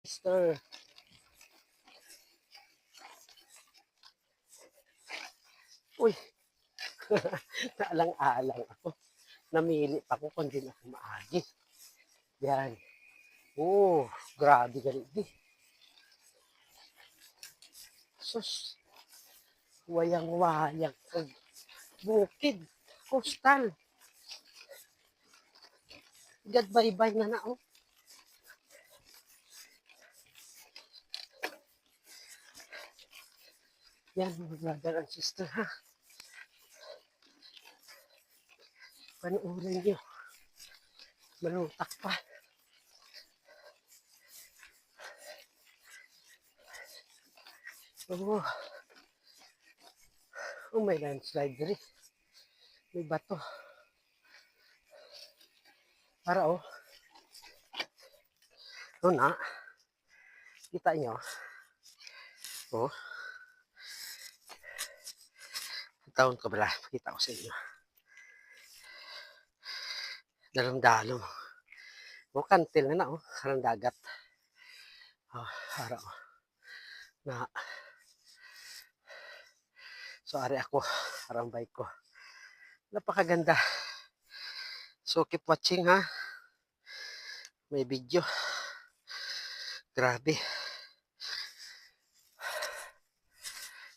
Sister. Uy, naalang-alang ako. Namili pa ako kung di na ako maagi. Yan. Oh, grabe ganit di. Sus, wayang-wayang. Bukid, coastal. Gadbaybay na na, oh. Yan, mga brother and sister, ha. Panuurin nyo. Malutak pa. Oh, oh, may landslide rin. May bato. Para, oh. Oh, na. Kita nyo. Oh. Taon ko pala. Kita ko sa inyo. Dalang-dalong. Oh, kantil na na, oh. Harang dagat. Oh, para, oh. Na. So, ari ako. Harang bike ko. Napakaganda. So, keep watching, ha. May video. Grabe.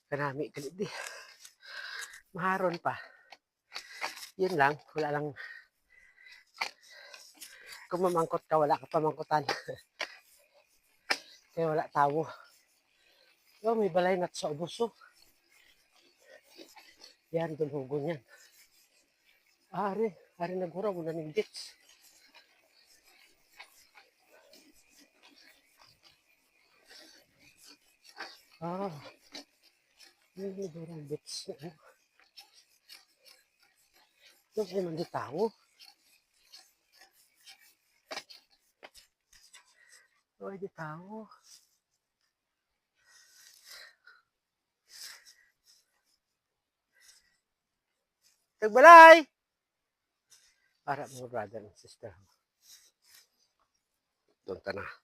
Karami galit di. Maharon pa. Yun lang. Wala lang. Kung mamangkot ka, wala ka pamangkutan. Kaya wala tao. Oh, may balay nat sa ubos, oh. Yan, dulhugon yan. Ari nagura mo na ng ditch. Ah, yun nagura ng ditch. Yung ay man di tao. Ay di tao. Tagbalay! Para mga brother and sister. Doon ta na.